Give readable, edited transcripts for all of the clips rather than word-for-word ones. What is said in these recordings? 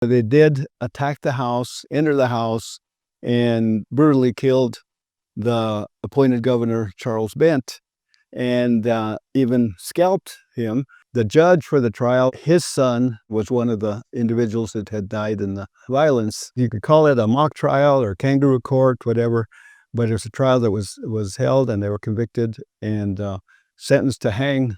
They did attack the house, enter the house, and brutally killed the appointed governor, Charles Bent, and even scalped him. The judge for the trial, his son was one of the individuals that had died in the violence. You could call it a mock trial or kangaroo court, whatever, but it was a trial that was held, and they were convicted and sentenced to hang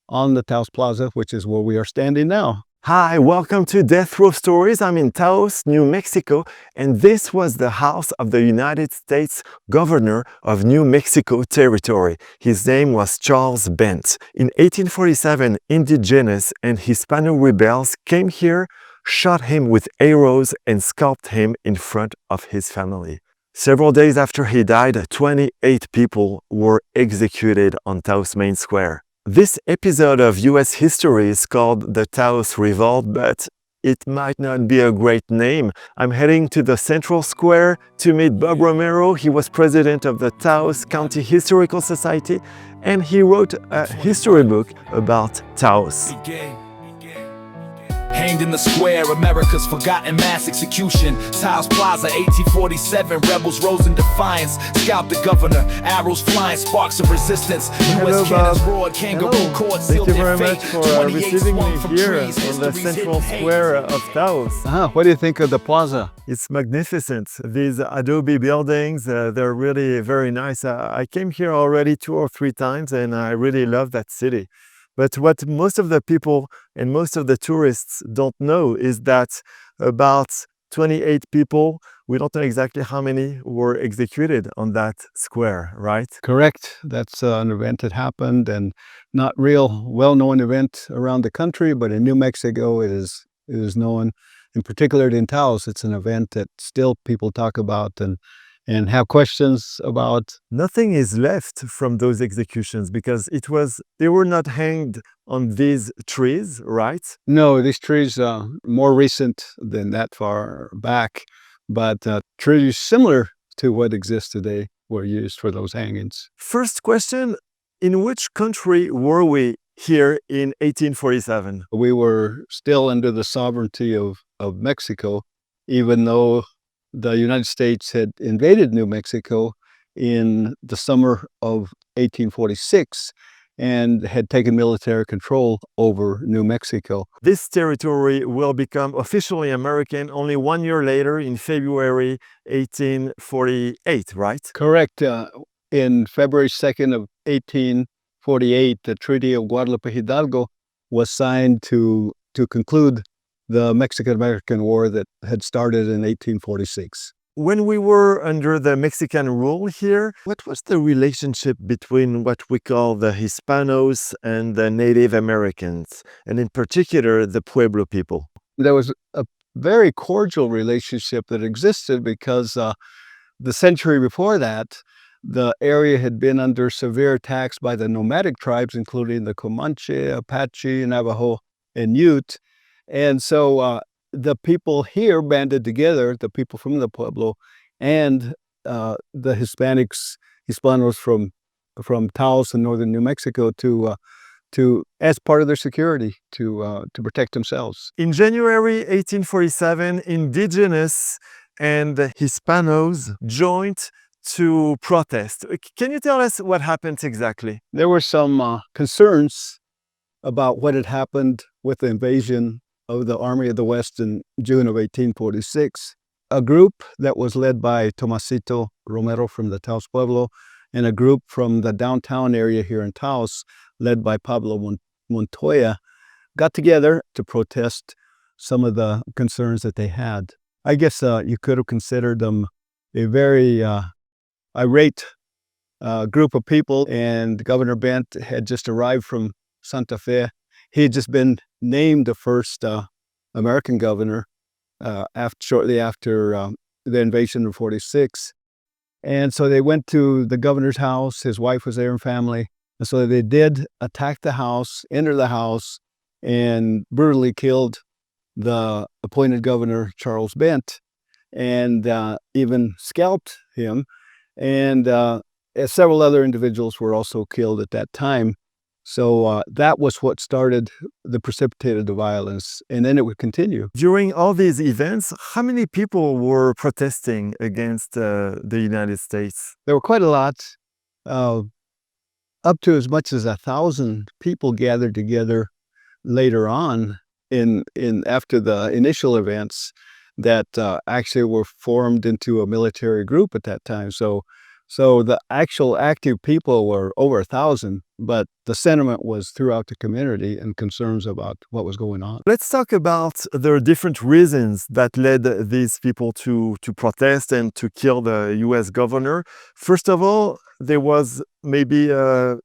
on the Taos Plaza, which is where we are standing now. Hi, welcome to Death Row Stories. I'm in Taos, New Mexico, and this was the house of the United States Governor of New Mexico Territory. His name was Charles Bent. In 1847, indigenous and Hispano rebels came here, shot him with arrows, and scalped him in front of his family. Several days after he died, 28 people were executed on Taos Main Square. This episode of US history is called the Taos Revolt, but it might not be a great name. I'm heading to the Central Square to meet Bob Romero. He was president of the Taos County Historical Society, and he wrote a history book about Taos. Hanged in the square, America's forgotten mass execution. Taos Plaza, 1847, rebels rose in defiance. Scalped the governor, arrows flying, sparks of resistance. Hello, US cannons Bob. roared, kangaroo Hello. court Thank sealed you their very much fate. for 28 receiving me swung from here trees, on the history's Central hidden Square of Taos. What do you think of the plaza? It's magnificent. These adobe buildings, they're really very nice. I came here already 2 or 3 times, and I really love that city. But what most of the people and most of the tourists don't know is that about 28 people, we don't know exactly how many, were executed on that square, right? Correct. That's an event that happened, and not real well-known event around the country, but in New Mexico it is known. In particular in Taos, it's an event that still people talk about and have questions about. Nothing is left from those executions because they were not hanged on these trees, right? No, these trees are more recent than that far back, but trees similar to what exists today were used for those hangings. First question, in which country were we here in 1847? We were still under the sovereignty of Mexico, even though the United States had invaded New Mexico in the summer of 1846 and had taken military control over New Mexico. This territory will become officially American only 1 year later in February 1848, right? Correct. In February 2nd of 1848, the Treaty of Guadalupe Hidalgo was signed to conclude the Mexican-American War that had started in 1846. When we were under the Mexican rule here, what was the relationship between what we call the Hispanos and the Native Americans, and in particular, the Pueblo people? There was a very cordial relationship that existed because the century before that, the area had been under severe attacks by the nomadic tribes, including the Comanche, Apache, Navajo, and Ute. And so the people here banded together, the people from the Pueblo and the Hispanos from Taos and northern New Mexico to as part of their security to protect themselves. In January 1847, indigenous and Hispanos joined to protest. Can you tell us what happened exactly? There were some concerns about what had happened with the invasion of the Army of the West in June of 1846. A group that was led by Tomasito Romero from the Taos Pueblo and a group from the downtown area here in Taos led by Pablo Montoya got together to protest some of the concerns that they had. I guess you could have considered them a very irate group of people, and Governor Bent had just arrived from Santa Fe. He had just been named the first American governor shortly after the invasion of 46. And so they went to the governor's house. His wife was there and family. And so they did attack the house, enter the house, and brutally killed the appointed governor, Charles Bent, and even scalped him. And several other individuals were also killed at that time. So that was what started the precipitated the violence, and then it would continue. During all these events, how many people were protesting against the United States? There were quite a lot, uh, up to as much as 1,000 people gathered together later on in after the initial events that actually were formed into a military group at that time. So the actual active people were over 1,000, but the sentiment was throughout the community and concerns about what was going on. Let's talk about the different reasons that led these people to protest and to kill the US governor. First of all, there was maybe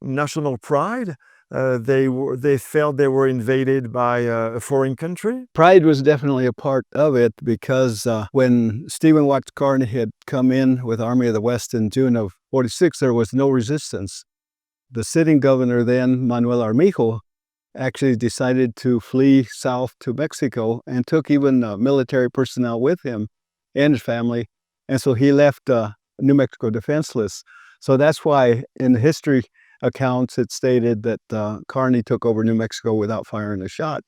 national pride. They felt they were invaded by a foreign country. Pride was definitely a part of it because when Stephen Watts Kearny had come in with Army of the West in June of '46, there was no resistance. The sitting governor then, Manuel Armijo, actually decided to flee south to Mexico and took even military personnel with him and his family. And so he left New Mexico defenseless. So that's why in the history accounts it stated that Kearny took over New Mexico without firing a shot.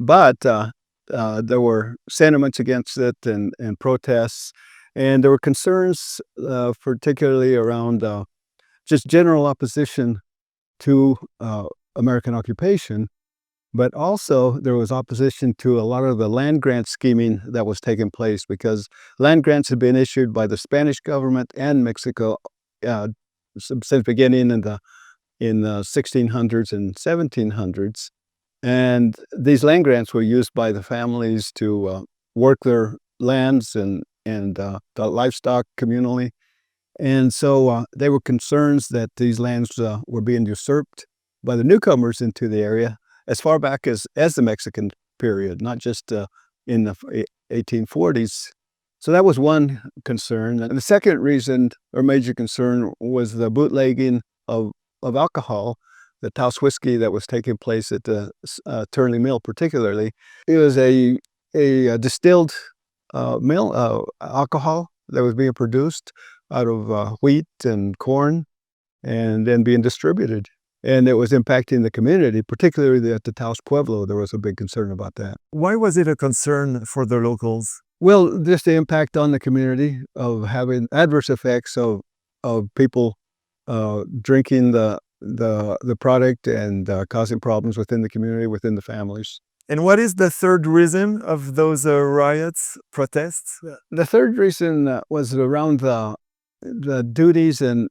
But there were sentiments against it and protests, and there were concerns particularly around just general opposition to American occupation, but also there was opposition to a lot of the land grant scheming that was taking place because land grants had been issued by the Spanish government and Mexico since beginning in the 1600s and 1700s. And these land grants were used by the families to work their lands and the livestock communally. And so there were concerns that these lands were being usurped by the newcomers into the area as far back as the Mexican period, not just in the 1840s. So that was one concern. And the second reason or major concern was the bootlegging of alcohol, the Taos whiskey that was taking place at the Turnley Mill particularly. It was a distilled mill alcohol that was being produced out of wheat and corn and then being distributed. And it was impacting the community, particularly at the Taos Pueblo. There was a big concern about that. Why was it a concern for the locals? Well, just the impact on the community of having adverse effects of people drinking the product and causing problems within the community, within the families. And what is the third reason of those riots, protests? The third reason was around the duties and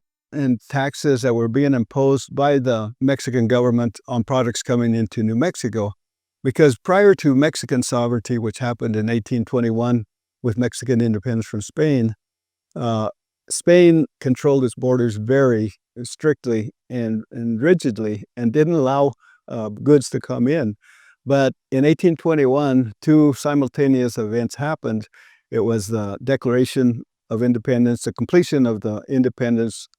taxes that were being imposed by the Mexican government on products coming into New Mexico. Because prior to Mexican sovereignty, which happened in 1821 with Mexican independence from Spain, Spain controlled its borders very strictly and rigidly and didn't allow goods to come in. But in 1821, two simultaneous events happened. It was the Declaration of Independence, the completion of the independence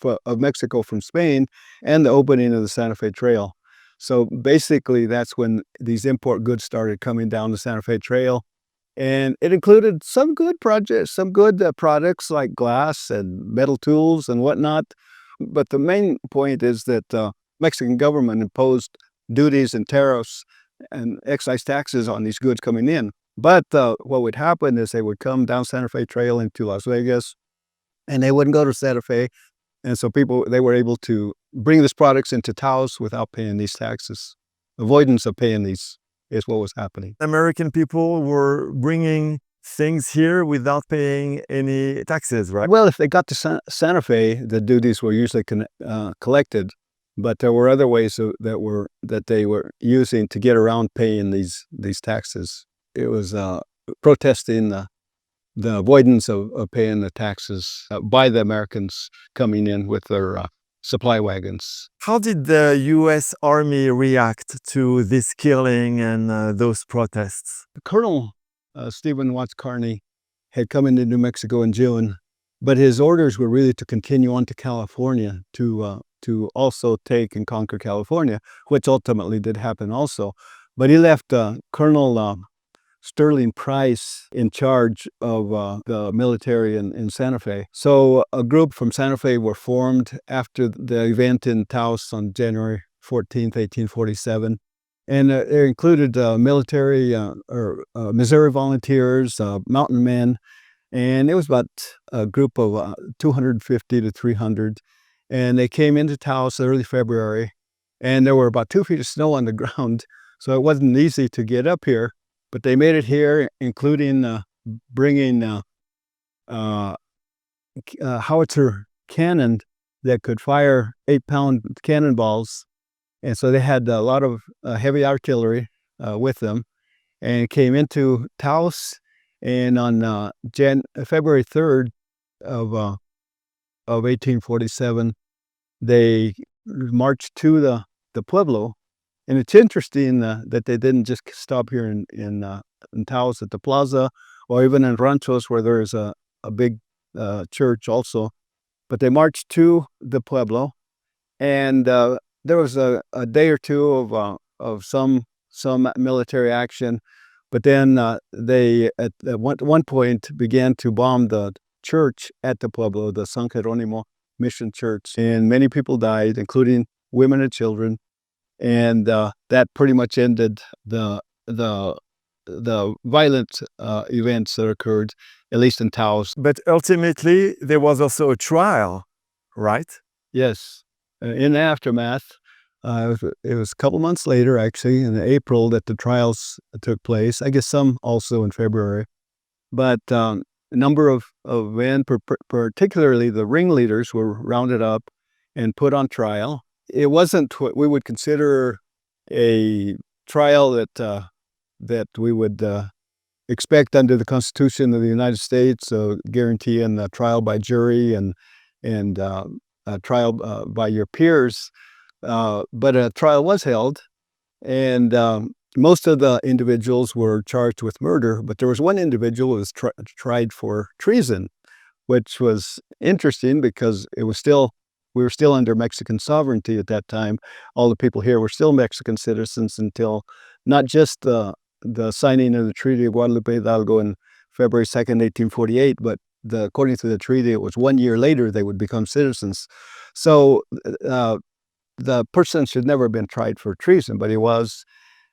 of Mexico from Spain, and the opening of the Santa Fe Trail. So basically, that's when these import goods started coming down the Santa Fe Trail. And it included some good projects, some good products like glass and metal tools and whatnot. But the main point is that the Mexican government imposed duties and tariffs and excise taxes on these goods coming in. But what would happen is they would come down Santa Fe Trail into Las Vegas, and they wouldn't go to Santa Fe. And so they were able to bring these products into Taos without paying these taxes. Avoidance of paying these is what was happening. American people were bringing things here without paying any taxes, right? Well, if they got to Santa Fe, the duties were usually collected, but there were other ways that they were using to get around paying these taxes. It was protesting the avoidance of paying the taxes by the Americans coming in with their supply wagons. How did the U.S. Army react to this killing and those protests? Colonel Stephen Watts Kearny had come into New Mexico in June, but his orders were really to continue on to California to also take and conquer California, which ultimately did happen also. But he left Colonel Sterling Price in charge of the military in Santa Fe. So a group from Santa Fe were formed after the event in Taos on January 14th, 1847. And it included military Missouri volunteers, mountain men, and it was about a group of 250 to 300. And they came into Taos early February, and there were about 2 feet of snow on the ground, so it wasn't easy to get up here. But they made it here, including bringing howitzer cannon that could fire 8-pound cannonballs. And so they had a lot of heavy artillery with them, and came into Taos. And on February 3rd of 1847, they marched to the Pueblo. And it's interesting that they didn't just stop here in Taos at the Plaza, or even in Ranchos, where there is a big church also. But they marched to the Pueblo, and there was a day or two of some military action. But then they at one point began to bomb the church at the Pueblo, the San Jeronimo Mission Church, and many people died, including women and children. And that pretty much ended the violent events that occurred, at least in Taos. But ultimately, there was also a trial, right? Yes. In the aftermath, it was a couple months later, actually, in April, that the trials took place. I guess some also in February. But a number of men, particularly the ringleaders, were rounded up and put on trial. It wasn't what we would consider a trial that we would expect under the Constitution of the United States, so guaranteeing a trial by jury and a trial by your peers. But a trial was held, and most of the individuals were charged with murder, but there was one individual who was tried for treason, which was interesting because we were still under Mexican sovereignty at that time. All the people here were still Mexican citizens until not just the signing of the Treaty of Guadalupe Hidalgo in February 2nd, 1848, but according to the treaty, it was 1 year later they would become citizens. So the person should never have been tried for treason, but he was,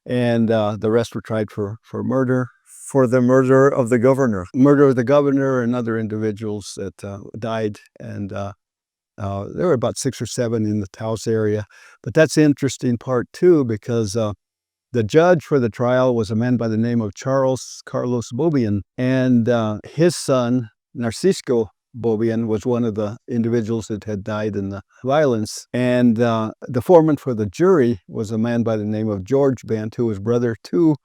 and the rest were tried for murder. For the murder of the governor. Murder of the governor and other individuals that died, and there were about 6 or 7 in the Taos area. But that's the interesting part too, because the judge for the trial was a man by the name of Charles Carlos Bobian, and his son, Narcisco Bobian, was one of the individuals that had died in the violence. And the foreman for the jury was a man by the name of George Bent, who was brother to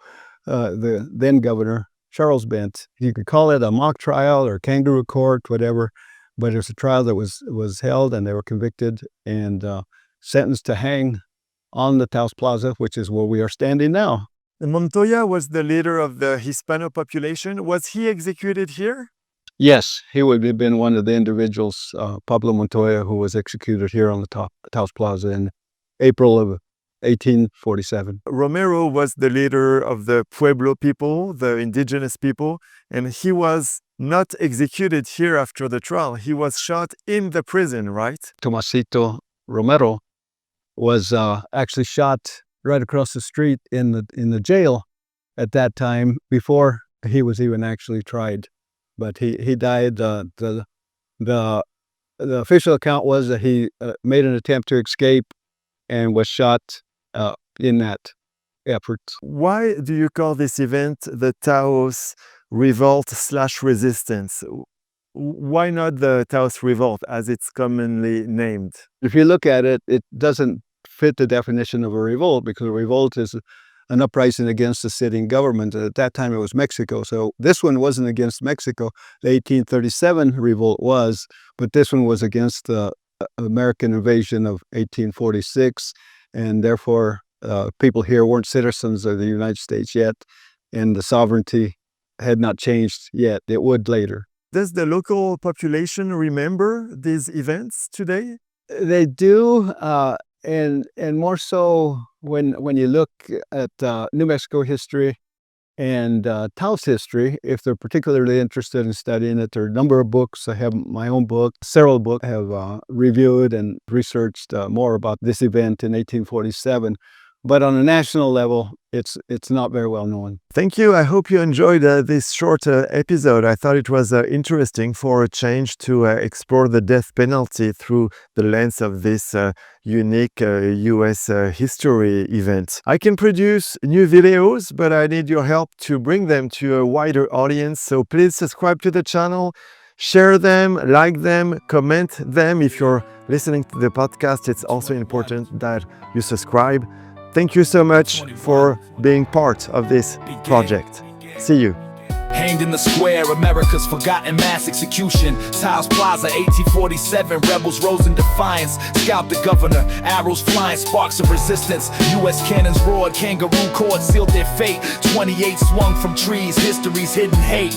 the then governor, Charles Bent. You could call it a mock trial or kangaroo court, whatever, but it was a trial that was held, and they were convicted and sentenced to hang on the Taos Plaza, which is where we are standing now. And Montoya was the leader of the Hispano population. Was he executed here? Yes, he would have been one of the individuals, Pablo Montoya, who was executed here on the Taos Plaza in April of 1847. Romero was the leader of the Pueblo people, the indigenous people, and he was not executed here after the trial. He was shot in the prison, right? Tomasito Romero was actually shot right across the street in the jail at that time, before he was even actually tried. But he died. The official account was that he made an attempt to escape and was shot in that effort. Why do you call this event the Taos revolt / resistance? Why not the Taos revolt, as it's commonly named? If you look at it, it doesn't fit the definition of a revolt, because a revolt is an uprising against the sitting government. At that time, it was Mexico. So this one wasn't against Mexico. The 1837 revolt was, but this one was against the American invasion of 1846. And therefore, people here weren't citizens of the United States yet, and the sovereignty had not changed yet. It would later. Does the local population remember these events today? They do, and more so when you look at New Mexico history, and Taos history, if they're particularly interested in studying it. There are a number of books. I have my own book. Several books I have reviewed and researched more about this event in 1847. But on a national level, it's not very well known. Thank you. I hope you enjoyed this short episode. I thought it was interesting for a change to explore the death penalty through the lens of this unique US history event. I can produce new videos, but I need your help to bring them to a wider audience. So please subscribe to the channel, share them, like them, comment them. If you're listening to the podcast, it's also important that you subscribe. Thank you so much for being part of this project. See you. Hanged in the square, America's forgotten mass execution. Taos Plaza, 1847, rebels rose in defiance. Scalped the governor, arrows flying, sparks of resistance. U.S. cannons roared, kangaroo courts sealed their fate. 28 swung from trees, history's hidden hate.